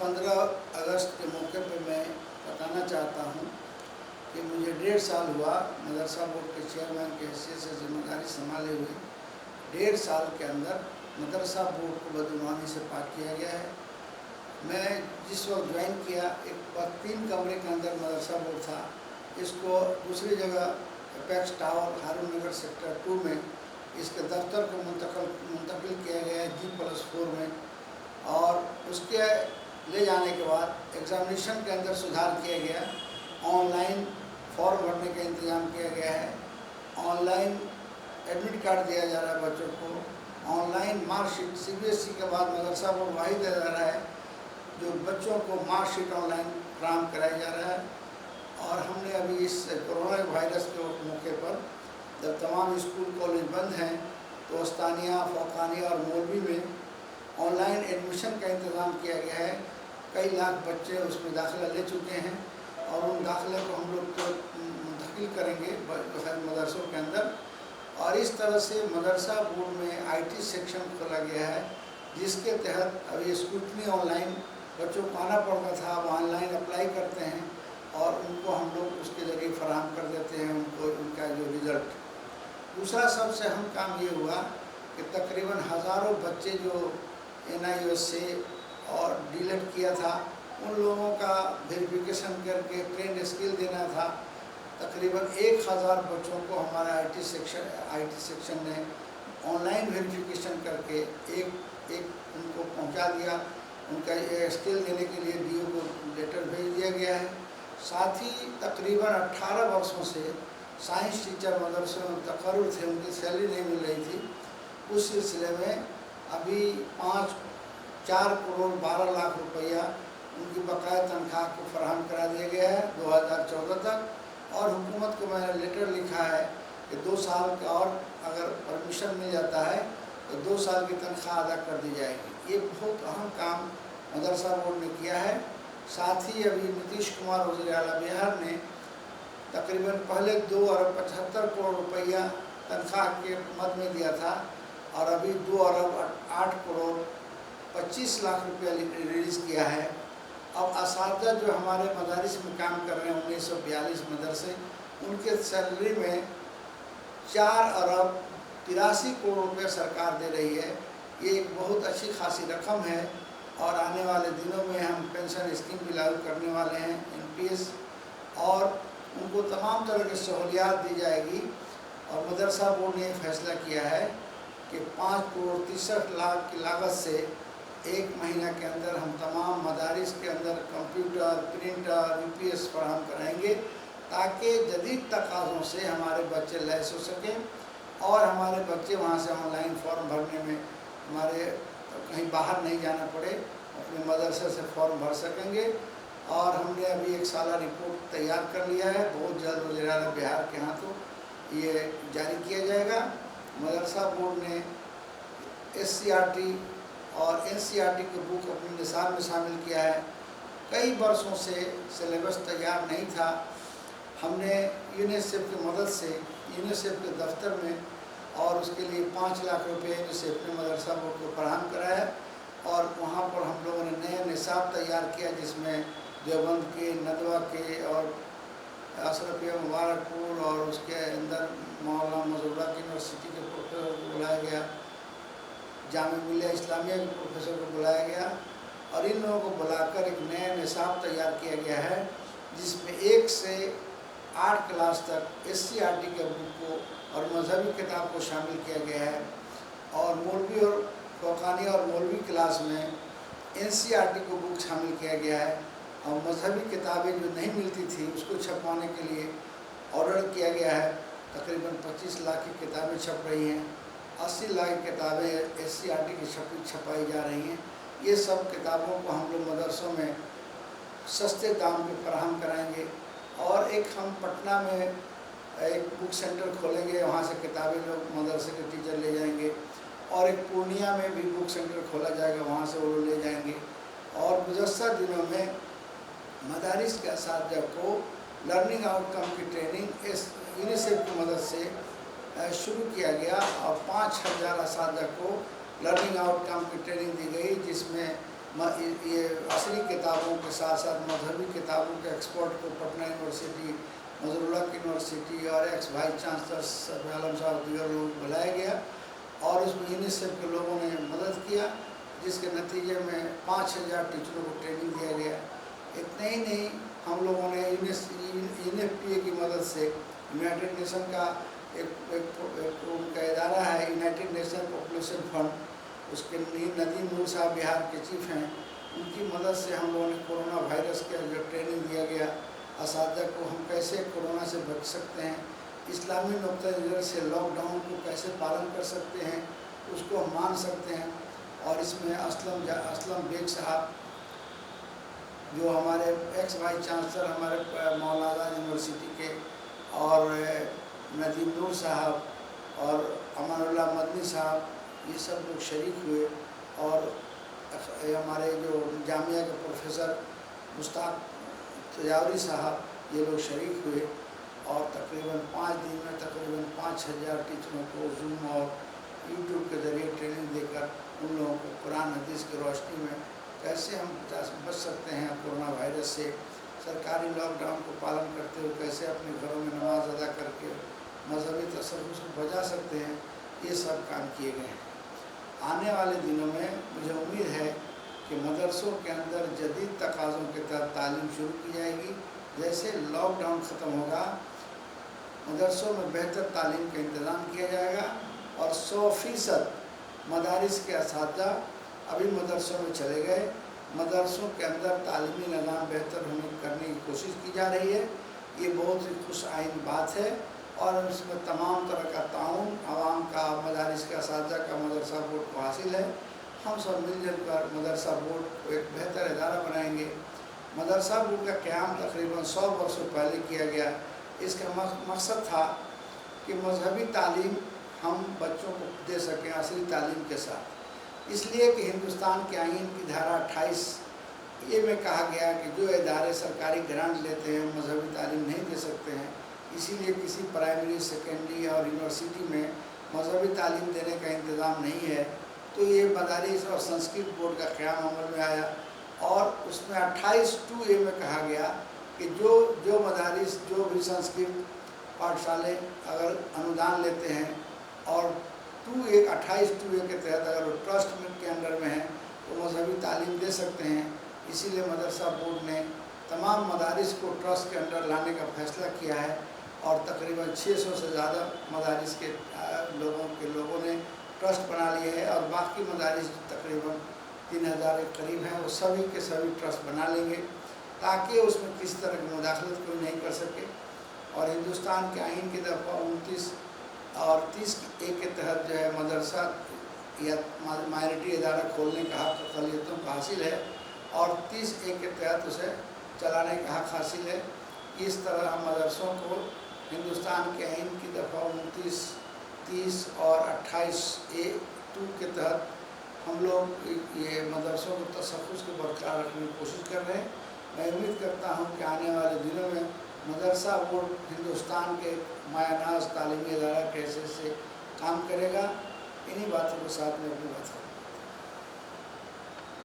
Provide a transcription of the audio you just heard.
15 अगस्त के मौके पर मैं बताना चाहता हूँ कि मुझे 1.5 साल हुआ मदरसा बोर्ड के चेयरमैन की हैसियत से जिम्मेदारी संभाले हुए। 1.5 साल के अंदर मदरसा बोर्ड को बदगुमानी से पाक किया गया है। मैं जिस वक्त ज्वाइन किया, एक 3 कमरे के अंदर मदरसा बोर्ड था। इसको दूसरी जगह अपेक्स टावर हारून नगर सेक्टर 2 में इसके दफ्तर को मुंतकिल किया गया है G+4 में, और उसके ले जाने के बाद एग्ज़ामिनेशन के अंदर सुधार किया गया। ऑनलाइन फॉर्म भरने का इंतज़ाम किया गया है, ऑनलाइन एडमिट कार्ड दिया जा रहा है बच्चों को, ऑनलाइन मार्कशीट CBSE के बाद मदरसा बोर्ड वाहिद इदारा है जो बच्चों को मार्कशीट ऑनलाइन फराहम कराया जा रहा है। और हमने अभी इस कोरोना वायरस के मौके पर जब तमाम स्कूल कॉलेज बंद हैं तो उस्तानिया, फ़ौकानिया और मौलवी में ऑनलाइन एडमिशन का इंतज़ाम किया गया है। कई लाख बच्चे उसमें दाखिला ले चुके हैं और उन दाखिले को हम लोग तो मुंतकिल करेंगे मदरसों के अंदर। और इस तरह से मदरसा बोर्ड में IT सेक्शन खोला गया है जिसके तहत अभी स्क्रूटनी ऑनलाइन बच्चों को आना पड़ता था, वो ऑनलाइन अप्लाई करते हैं और उनको हम लोग उसके ज़रिए फराहम कर देते हैं उनको उनका जो रिज़ल्ट। दूसरा सबसे अहम काम ये हुआ कि तकरीबन हज़ारों बच्चे जो NIOS से और डीलेट किया था उन लोगों का वेरिफिकेशन करके ट्रेंड स्किल देना था। तकरीबन 1000 बच्चों को हमारा IT सेक्शन ने ऑनलाइन वेरिफिकेशन करके एक उनको पहुंचा दिया। उनका स्किल देने के लिए DO को लेटर भेज दिया गया है। साथ ही तकरीबन 18 वर्षों से साइंस टीचर मदरसों में तकर्रुर थे, उनकी सैलरी नहीं मिल रही थी। उस सिलसिले में अभी 4 करोड़ 12 लाख रुपया उनकी बकाया तनख्वाह को फराहम करा दिया गया है 2014 तक। और हुकूमत को मैंने लेटर लिखा है कि 2 साल का और अगर परमिशन मिल जाता है तो 2 साल की तनख्वाह अदा कर दी जाएगी। ये बहुत अहम काम मदरसा बोर्ड ने किया है। साथ ही अभी नीतीश कुमार वज़ीर आला बिहार ने तकरीबन पहले 2 अरब 75 करोड़ रुपया तनख्वाह के मद में दिया था और अभी 2 अरब 8 करोड़ 25 लाख रुपया रिलीज़ किया है। अब असातिज़ा जो हमारे मदारिस में काम कर रहे हैं 1942 मदरसे, उनके सैलरी में 4 अरब 83 करोड़ रुपये सरकार दे रही है। ये एक बहुत अच्छी खासी रकम है और आने वाले दिनों में हम पेंशन स्कीम भी लागू करने वाले हैं NPS, और उनको तमाम तरह की सहूलियात दी जाएगी। और मदरसा बोर्ड ने फैसला किया है कि 5 करोड़ 63 लाख की लागत से 1 महीना के अंदर हम तमाम मदारिस के अंदर कंप्यूटर, प्रिंटर, UPS फराहम कराएंगे ताकि जदीद तकाज़ों से हमारे बच्चे लैस हो सकें और हमारे बच्चे वहाँ से ऑनलाइन फॉर्म भरने में हमारे कहीं बाहर नहीं जाना पड़े, अपने मदरसे से फॉर्म भर सकेंगे। और हमने अभी 1 साला रिपोर्ट तैयार कर लिया है, बहुत जल्द वज़ीर आला बिहार के हाथों ये जारी किया जाएगा। मदरसा बोर्ड ने SCRT और NCERT की बुक अपने निसाब में शामिल किया है। कई वर्षों से सिलेबस तैयार नहीं था। हमने यूनिसेफ की मदद से यूनिसेफ के दफ्तर में और उसके लिए 5 लाख रुपये यूनिसेफ ने मदरसा बोर्ड को फराहम कराया और वहाँ पर हम लोगों ने नया निसाब तैयार किया जिसमें देवबंद के, नदवा के और अशरफिया मुबारकपुर और उसके अंदर मौलाना मज़रूरा यूनिवर्सिटी के प्रोफेसर को बुलाया गया, जामिया मिल्लिया इस्लामिया के प्रोफेसर को बुलाया गया और इन लोगों को बुलाकर एक नया निसाब तैयार किया गया है जिसमें 1 से 8 क्लास तक SCRT के बुक को और मजहबी किताब को शामिल किया गया है। और मौलवी और फ़ौकानिया और मौलवी क्लास में NCERT को बुक शामिल किया गया है। और मजहबी किताबें जो नहीं मिलती थी उसको छपवाने के लिए ऑर्डर किया गया है। तकरीबन 25 लाख की किताबें छप रही हैं, 80 लाख की किताबें SCRT की छपाई जा रही हैं। ये सब किताबों को हम लोग मदरसों में सस्ते दाम पे फराहम कराएंगे। और एक हम पटना में एक बुक सेंटर खोलेंगे, वहाँ से किताबें लोग मदरसे के टीचर ले जाएंगे। और एक पूर्णिया में भी बुक सेंटर खोला जाएगा, वहाँ से वो लोग ले जाएंगे। और गुज़श्ता दिनों में मदारिस के असातिज़ा को लर्निंग आउटकम की ट्रेनिंग इस यूनिसेफ की मदद से शुरू किया गया और 5000 असातिज़ा को लर्निंग आउटकम की ट्रेनिंग दी गई जिसमें ये असली किताबों के साथ साथ मजहबी किताबों के एक्सपोर्ट को पटना यूनिवर्सिटी, नजरुल्लाह यूनिवर्सिटी और एक्स वाइस चांसलर सफी आलम साहब दीगर लोग बुलाया गया और उसमें यूनिसेफ के लोगों ने मदद किया, जिसके नतीजे में 5000 टीचरों को ट्रेनिंग दिया गया। इतना ही नहीं, हम लोगों ने UNFPA की मदद से यूनाइटेड नेशन का एक उनका इदारा है, यूनाइटेड नेशन पॉपुलेशन फंड, उसके नदीम नूर साहब बिहार के चीफ हैं, उनकी मदद से हम लोगों ने कोरोना वायरस के जो ट्रेनिंग दिया गया असातिज़ा को, हम कैसे कोरोना से बच सकते हैं, इस्लामी नुक्ता नज़र से लॉकडाउन को कैसे पालन कर सकते हैं, उसको हम मान सकते हैं। और इसमें असलम बेग साहब जो हमारे एक्स वाइस चांसलर हमारे मौलाना यूनिवर्सिटी के, और नदीम नूर साहब और अमानुल्लाह मदनी साहब, ये सब लोग शरीक हुए। और हमारे जो जामिया के प्रोफेसर मुश्ताक तजावरी साहब, ये लोग शरीक हुए और तकरीबन 5 दिन में तकरीबन 5000 टीचरों को जूम और यूट्यूब के ज़रिए ट्रेनिंग देकर उन लोगों को कुरान हदीस की रोशनी में कैसे हम बच सकते हैं कोरोना वायरस से, सरकारी लॉकडाउन को पालन करते हुए कैसे अपने घरों में नमाज अदा करके मजहबी तसव्वुफ़ को बचा सकते हैं, ये सब काम किए गए हैं। आने वाले दिनों में मुझे उम्मीद है कि मदरसों के अंदर जदीद तकाज़ों के तहत तालीम शुरू की जाएगी। जैसे लॉकडाउन ख़त्म होगा, मदरसों में बेहतर तालीम का इंतज़ाम किया जाएगा और 100% मदारिस के असातिज़ा अभी मदरसों में चले गए, मदरसों के अंदर तालीमी निज़ाम बेहतर करने की कोशिश की जा रही है। ये बहुत ही खुश आइन बात है और इसमें तमाम तरह का ताउन आवाम का, मदारिस के असातिज़ा का, मदरसा बोर्ड को हासिल है। हम सब मिलजुल कर मदरसा बोर्ड को एक बेहतर इदारा बनाएंगे। मदरसा बोर्ड का क़याम तकरीबन 100 वर्षों पहले किया गया। इसका मकसद था कि मजहबी तालीम हम बच्चों को दे सकें असली तालीम के साथ, इसलिए कि हिंदुस्तान के आईन की धारा 28 ये में कहा गया कि जो इदारे सरकारी ग्रांट लेते हैं मजहबी तालीम नहीं दे सकते हैं, इसीलिए किसी प्राइमरी, सेकेंडरी और यूनिवर्सिटी में मजहबी तालीम देने का इंतज़ाम नहीं है। तो ये मदारिस और संस्कृत बोर्ड का क़याम अमल में आया और उसमें 28(2)A में कहा गया कि जो मदारिस, जो भी संस्कृत पाठशाले अगर अनुदान लेते हैं और 28(2)A के तहत अगर वो ट्रस्ट के अंडर में है तो मजहबी तालीम दे सकते हैं। इसीलिए मदरसा बोर्ड ने तमाम मदारिस को ट्रस्ट के अंडर लाने का फैसला किया है और तकरीबन 600 से ज़्यादा मदारिस के लोगों ने ट्रस्ट बना लिए हैं और बाकी मदारिस तकरीबन 3000 के करीब हैं, वो सभी के सभी ट्रस्ट बना लेंगे ताकि उसमें किसी तरह की मुदाखलत कोई नहीं कर सके। और हिंदुस्तान के आइन की दफ़ा 29 और 30(a) के तहत जो है मदरसा या माइनॉरिटी इदारा खोलने का हक़ अक़लियतों का हासिल है और 30(a) के तहत उसे चलाने का हक़ हासिल है। इस तरह हम मदरसों को हिंदुस्तान के आइन की दफ़ा 29, 30 और 28(a)(2) के तहत हम लोग ये मदरसों को तसव्वुफ़ को बरकरार रखने की कोशिश कर रहे हैं। मैं उम्मीद करता हूँ कि आने वाले दिनों में मदरसा बोर्ड हिंदुस्तान के मायानाज़ तालीमी इदारा कैसे से काम करेगा। इन्हीं बातों के साथ में अपनी बात